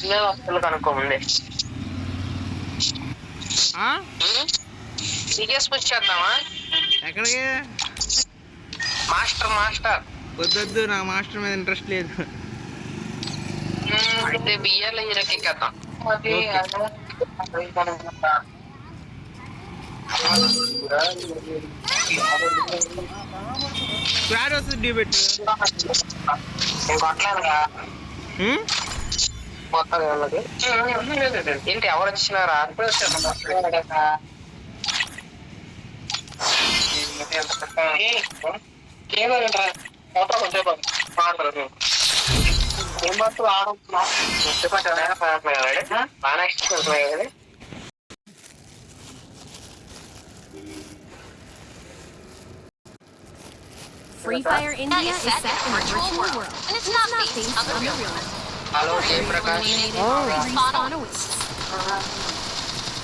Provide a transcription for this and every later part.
వస్తువులు కనుక్కోమండి. Serious push చేద్దామా? ఎక్కడికి? మాస్టర్ వద్దొద్దు, నాకు మాస్టర్ మీద ఇంట్రెస్ట్ లేదు. అయితే బియ్యాల ఎక్కేద్దాం. స్క్వాడ్ వస్తుంది డ్యూ పెట్టు. ఏంటి ఎవరు వచ్చినారా? Free Fire India is set in a virtual world, and it's not based on the real world. Hello Jayaprakash, Respawn awaits.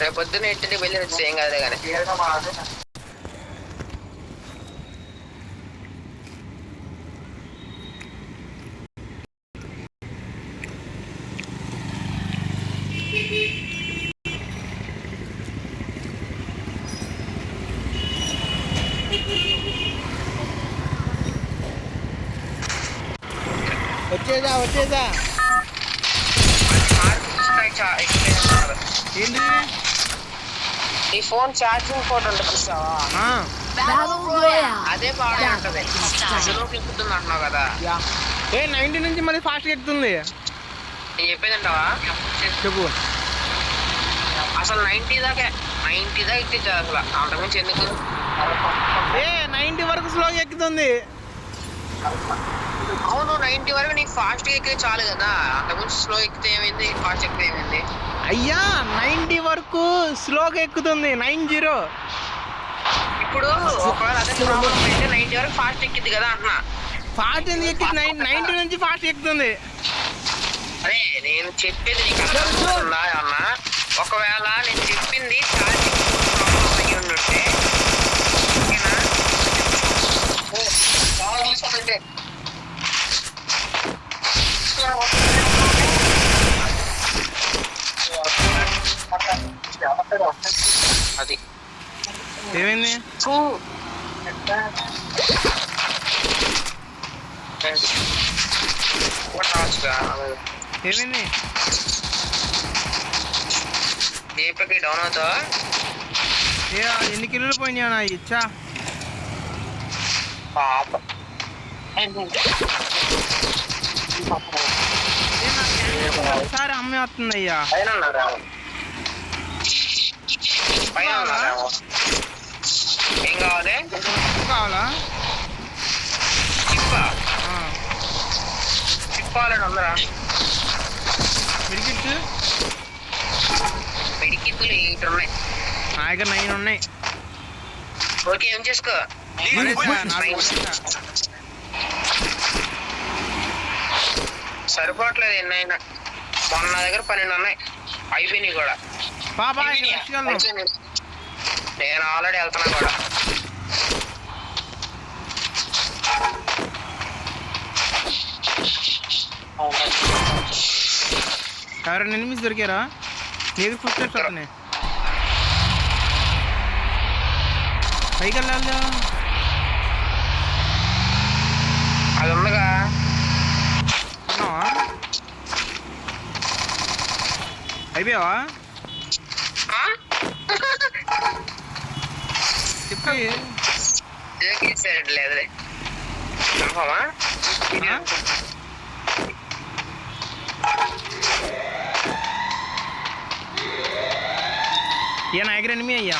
రేపు పొద్దున్న ఇంటికి వెళ్ళి వచ్చి ఏం కాదు కానీ. వచ్చేదా ఏంటి? ఈ ఫోన్ ఛార్జింగ్ పోర్ట్ ఉంటుంది చూసావా? అదే బాగా ఉంటది. ఎక్కుతుంది అంటున్నావు కదా? 90 నుంచి మళ్ళీ ఫాస్ట్ ఎక్కుతుంది. నేను చెప్పేదంటావా? చెప్పు. అసలు 90 దాకా ఎక్కించదు అసలు. అంతకుమించి ఎందుకు? 90 వరకు స్లోగా ఎక్కుతుంది. అవును, 90 వరకు నీకు ఫాస్ట్ ఎక్కితే చాలు కదా. అంతకుమించి స్లో ఎక్కితే ఏమైంది, ఫాస్ట్ ఎక్కితే ఏమైంది? అయ్యా 90 వరకు స్లోగా ఎక్కుతుంది. 90 ఇప్పుడు ఒకవేళ అదే ప్రాబ్లం అయితే 90 వరకు ఫాస్ట్ ఎక్కింది కదా అంటున్నా. ఫాస్ట్ ఎందుకు ఎక్కింది? 90 నుంచి ఫాస్ట్ ఎక్కుతుంది. అరే నేను చెప్పేది నీకు అర్థమవుతుందా అన్నా? ఒకవేళ నేను చెప్పింది ఛార్జింగ్ ప్రాబ్లం అయ్యి ఉంటే ఓకేనా? అది ఏమైంది? ఏమైంది? దీపకి డౌన్ అవుతావా? ఎన్ని కిలోలు పోయినా నా ఇచ్చా? పాప ఒకసారి అమ్మే వస్తుంది అయ్యా. ఏం కావాలి? కావాలా? చిప్పాలని ఉందరా? మెడికిత్తులు 8 ఉన్నాయి. నా దగ్గర 9 ఉన్నాయి. ఓకే, ఏం చేసుకో. సరిపోవట్లేదు ఎన్నైనా. మొన్న నా దగ్గర 12 ఉన్నాయి, అయిపోయినాయి కూడా. నేను ఆల్రెడీ వెళ్తున్నా కూడా. ఎవరైనా ఎనిమిస్ దొరికారా? ఏది ఫుడ్ స్టెప్స్ వస్తున్నాయి. పైకి వెళ్ళాలి. అది ఉందిగా. అయిపోయావా? చెప్పి లేదులే. కన్ఫర్మా? ఏ నా దగ్గర ఎనిమి అయ్యా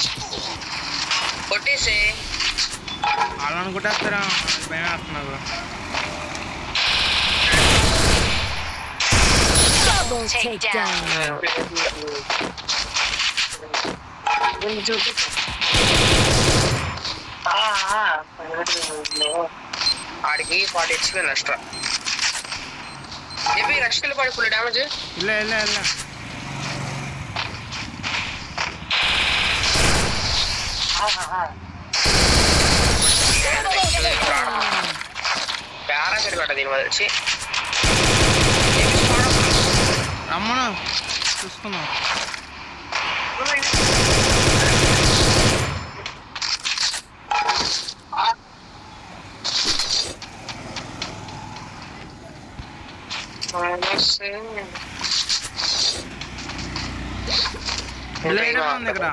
కొట్టేసి వాళ్ళని కొట్టేస్తారా? భయం వేస్తున్నారు. ఆడికి 40 HP నష్ట. చెప్పి రక్షకులు పడి ఫుల్ డ్యామేజ్. ಇಲ್ಲ ಇಲ್ಲ ಇಲ್ಲ ప్యారా పెరిగట దీని వచ్చి రమ్మను చూసుకుందాం. ఉంది ఇక్కడ.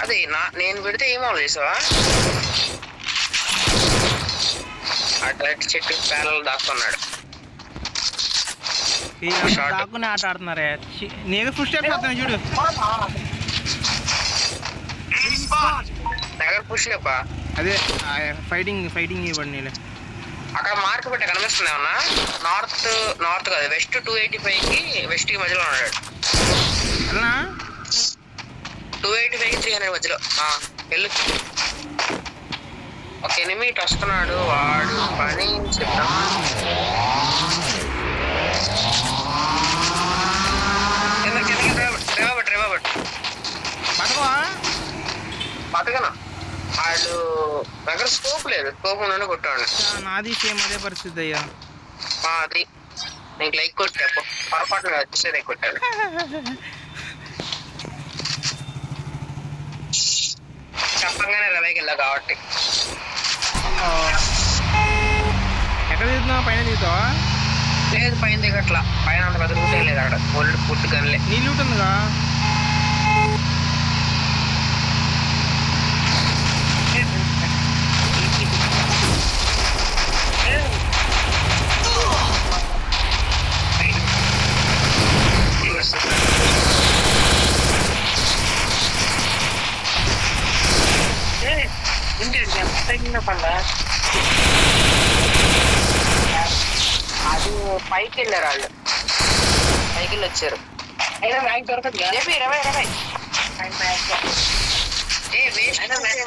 అదే నేను పెడితే ఏమో చేసావా అట్లా చెట్టు పేర్లు దాక్కున్నాడు. దాక్కునే ఆట ఆడుతున్నారే. నేను ఫుల్ స్టెప్ వస్తాను చూడు. దగ్గర పుష్ చెప్పా. అదే ఫైటింగ్ ఇవ్వండి. అక్కడ మార్క్ పెట్టా కనిపిస్తుంది ఏమన్నా. నార్త్ కాదు వెస్ట్ 285కి వెస్ట్ కి మధ్యలో ఉన్నాడు. 285కి 300 మధ్యలో వెళ్ళు. ఒక ఎనిమిది వస్తున్నాడు. వాడు పని చెప్తాం. బతకనా వాడు దగ్గర స్కోప్ లేదు. స్కోప్ ఉన్నాడు కొట్టాడు. నాది సేమ్ అదే పరిస్థితి అయ్యా. అది నీకు లైక్ కొట్టా పొరపాటు వచ్చేదే కొట్టాడు. చెప్పంగానే రవైకి వెళ్ళా కాబట్టి. ఎక్కడ దిగుతున్నావు? పైన దిగుతావా? లేదు పైన దిగట్లా. పైన అంత పెద్ద రూట్ ఏం లేదు అక్కడ. ఓల్డ్ ఫుడ్ గన్లే. నీ లూట్ ఉందిగా. అది పైకి వెళ్ళారు వాళ్ళు. పైకి వెళ్ళి వచ్చారు.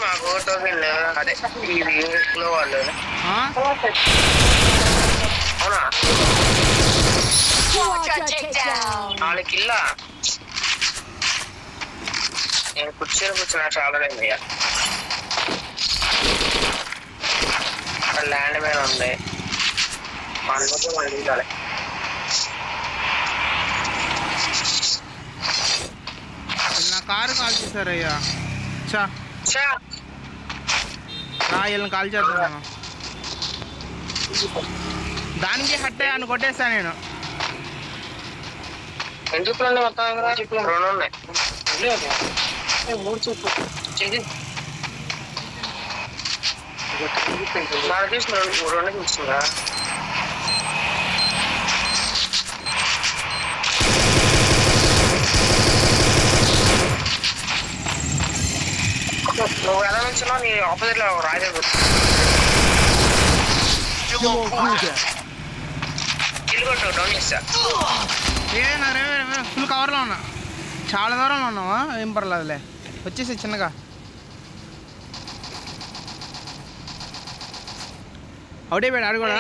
మాకు టోకెన్ అదే ఇది లో వాళ్ళు. అవునా 4 కిల్ల. నేను కూర్చున్నా చాలా టైం అయ్యా. అక్కడ ల్యాండ్ మీద ఉంది. నా కారు కాల్ చేశారయ్యా. వీళ్ళని కాల్ చేద్దాం. దానికి హట్టే అని కొట్టేస్తా నేను. ఎన్ని చెప్పులు ఉన్నాయి మొత్తం? 2 ఉన్నాయి. 3 చెప్పులు నాకు తీసిన 2 తీసుకున్నా. నువ్వు ఎలా నుంచున్నా నీ ఆపోజిట్ లో రాజా కిల్ కొట్టు. డౌన్ చేస్తా. ఫుల్ కవర్లో ఉన్నా. చాలా దూరంలో ఉన్నావా? ఏం పర్లేదులే, వచ్చేసి చిన్నగా. అవుటే పేడు ఆడు కూడా.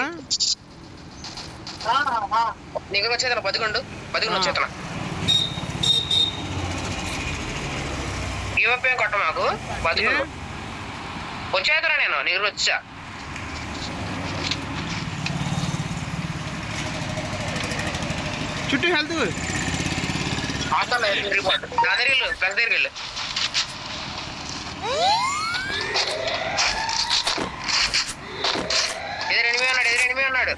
నీకు వచ్చేతన 11 వచ్చేతన. గివప్ ఏం కొట్ట మాకు. 11 వచ్చేతరా. నేను నీకు వచ్చా. చుట్టూ హెల్త్ ప్లస్ దగ్గరికి వెళ్ళు. ఎదురెనిమి ఉన్నాడు.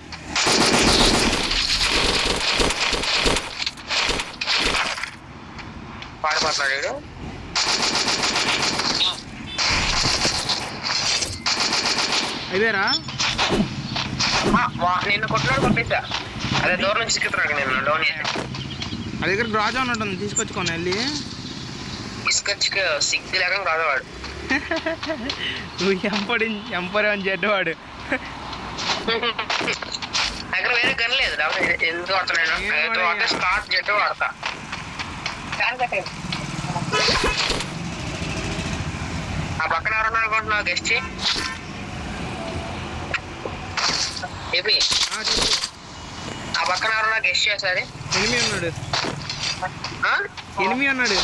పాడిపోతున్నాడు వీడు. అదేరా నిన్ను కొట్టినాడు పంపించా. అదే దూరం నుంచి తీసుకెళ్తున్నాడు. నేను డౌన్ చేసి నా దగ్గర గ్రాజా ఉన్నట్టుంది. తీసుకొచ్చుకోండి వెళ్ళి. తీసుకొచ్చి సిగ్గు లేక రాజవాడు. నువ్వు ఎంపరేమని చెడ్డవాడు. దగ్గర వేరే గన్ లేదు. ఎందుకు వాడుతున్నాను? స్టార్ట్ చెట్టు వాడతా. ఆ పక్కన ఎవరన్నా అనుకుంటున్నావు? గెస్ట్ ఏపీ ఆ పక్కన ఎవరన్నా గెస్ట్ చేసారి. ఎనిమి ఉన్నాడు.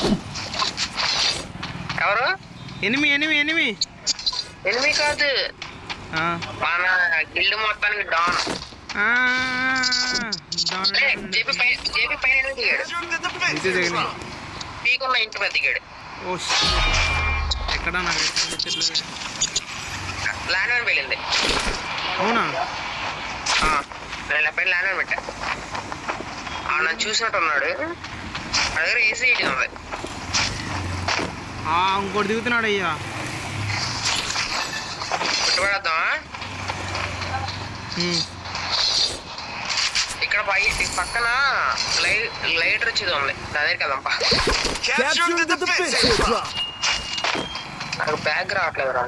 ఎవరు? ఎనిమి కాదు మన గిల్డ్ మొత్తానికి డాన్. జేపీ పైన దిగాడు, ఇదే దిగని. పీకున్న ఇంటి మీద దిగాడు. ఓ ఎక్కడ నాకు చెప్పట్లేదు. ల్యాండ్ అని వెళ్ళింది. అవునా? నేను పైన ల్యాండ్ అని పెట్టా. నన్ను చూసినట్టు ఉన్నాడు. నా దగ్గర ఏసీ ఉంది. ఇంకోటి దిగుతున్నాడు అయ్యా. పెట్టుబడేద్దామా? ఇక్కడ పక్కన లైటర్ వచ్చేది ఉంది, అదే కదమ్మా. నాకు బ్యాగ్ రావట్లేదు రా.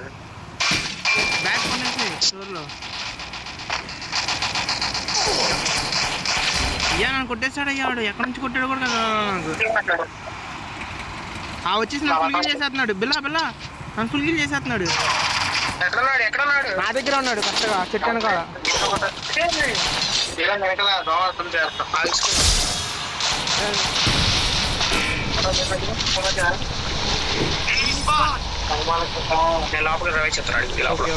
బ్యాగ్ కొనేసి స్టోర్లో. అయ్యా నన్ను కొట్టేస్తాడు అయ్యా వాడు. ఎక్కడి నుంచి కొట్టాడు కూడా కదా నాకు. వచ్చేసి నన్ను ఫుల్ గిల్ చేసేస్తున్నాడు. బిల్లా నన్ను ఫుల్ గిల్ చేసేస్తున్నాడు. ఎక్కడున్నాడు? నా దగ్గర ఉన్నాడు కరెక్ట్గా చెట్టు వెనకాల. లోపలికి రవి చెప్తాడు. ఓకే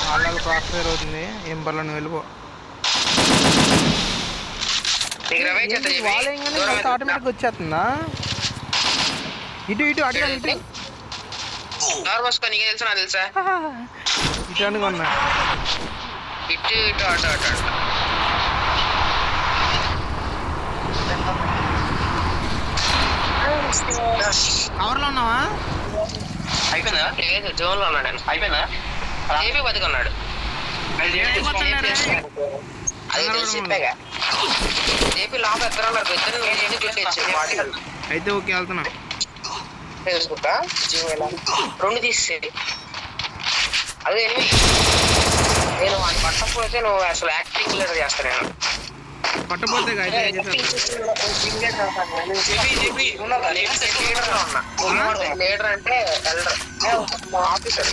వాళ్ళ క్రాస్ ఫైర్ అవుతుంది. ఏం పర్లేదు నువ్వు వెళ్ళిపో. వాళ్ళు ఆటోమేటిక్ వచ్చేస్తుందా? ఇటు అటు నీకే తెలుసా? నాకు తెలుసా? ఇటు అనుకున్నా. ఇటు అటు కవర్లో ఉన్నావా? అయిపోయిందా? లేదు, జోన్ లో ఉన్నాడు. అయిపోయిందా? ఏపీ బతుకున్నాడు. అది చెప్పాగా. ఏపీ లోపల ఎత్తన్నారు. ఇద్దరు అయితే ఓకే వెళ్తున్నా. తెలుసుకుంటా. రెండు తీసేది. అదే నేను వాడిని పట్టకపోతే నువ్వు అసలు యాక్టింగ్ లీడర్ చేస్తా. నేను పట్టపోతే లీడర్ అంటే ఆఫీసర్.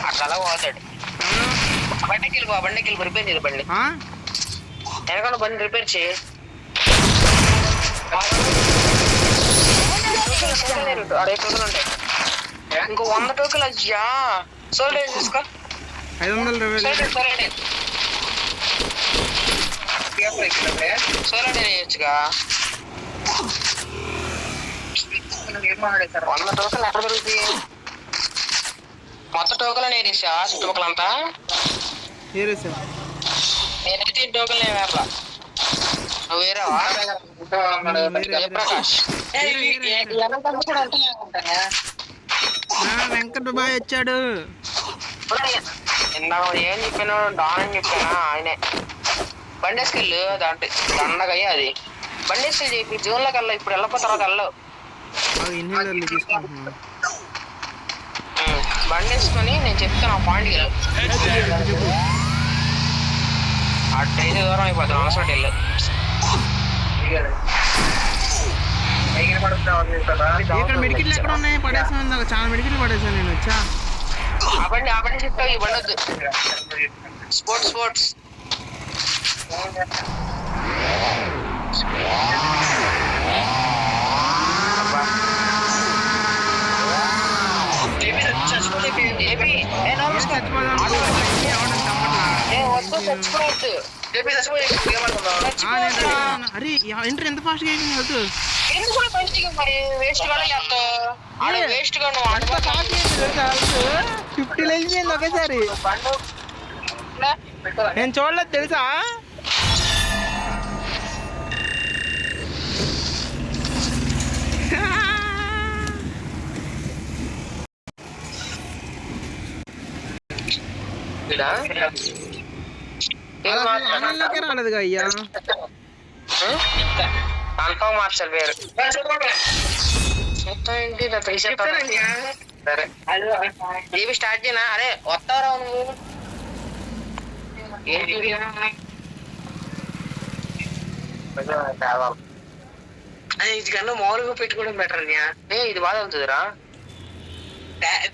అట్లా పోతాడు. బండికి వెళ్ళి రిపేర్ చేయదు. బండి వెనకాల బండి రిపేర్ చేయి. ఇంకో 100 టోకెన్లు అయ్యా. సోల్డర్ తీసుకో. 500 సోల్డర్ వేయచ్చుగా. 100 టోకెన్లు ఎక్కడ దొరుకుతాయి? మొత్తం టోకెన్లు నేరేసా చుట్టుపక్కలంతా. నేనైతే ఈ టోకెన్లు వేరలా. నువ్వు వేరావా? జయప్రకాష్ వెంకట బాయ్ వచ్చాడు. ఏం చెప్పాను? డాన్ అని చెప్పానా? ఆయనే బండేసుకెళ్ళు. దండగా అది బండేసుకెళ్ళి చెప్పి జూన్లోకి వెళ్ళవు. ఇప్పుడు వెళ్ళిపోయిన తర్వాత వెళ్ళవు. బండేసుకొని నేను చెప్తాను ఆ పాయింట్కి వెళ్ళు. అట్టయితే దూరం అయిపోతాను. అవసరం వెళ్ళు. ఇక్కడ మెడికిట్లు ఎక్కడ ఉన్నాయి? పడేసాను. చాలా మెడికిట్లు పడేసాను నేను. వచ్చా బండి చెప్తావు. ఈ బండి వద్దు. స్పోర్ట్స్ అరే ఎంట్రీ ఎంత ఫాస్ట్ గా అయింది. మరి వేస్ట్ వేస్ట్ గా 50 లేచింది ఒకేసారి. నేను చూడలేదు తెలుసా. ఆన్లైన్లోకే రాలేదుగా అయ్యా. కన్ఫర్మ్ మార్చాలి పేరు. సరే ఏవి స్టార్ట్ చేయనా? అరే వస్తారా నువ్వు? ఇది కన్నా మామూలుగా పెట్టుకోవడం బెటర్. ఇది బాగా అవుతుందిరా.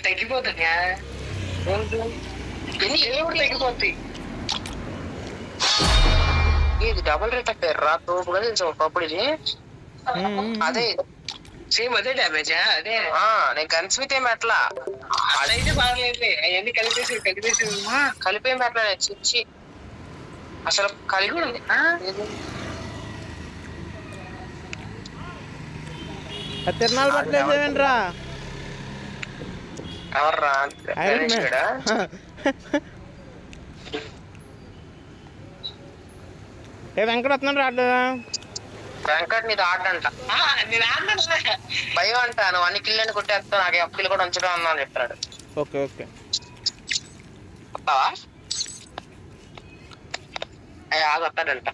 తగ్గిపోతుంది. తగ్గిపోతుంది. ఇది డబుల్ రేట్ పేరు రా. తోపుగా తెలుసు ఒకప్పుడు. ఇది అదే సేమ్ అదే డ్యామేజా? అదే నేను కన్స్మిత్ ఏం పెట్టలా, అదైతే బాగలేదు. అవన్నీ కలిపేసి కలిపేం పెట్టలే చిచ్చి, అసలు కలిగి ఉంది. తిరణాలు పట్టలేదేంట్రా ఎవర్రా? Iron man. ఏ వెంకట వస్తున్నాడు రావట్లేదా? వెంకట్ నీది ఆడంట, భయం అంట. నువ్వు అన్ని కిల్లని కొట్టేస్తా, నాకు అప్పులు కూడా ఉంచడం అన్నా అని చెప్తాడు. ఓకే ఓకే వస్తావా? అయ్యా వస్తాడంట.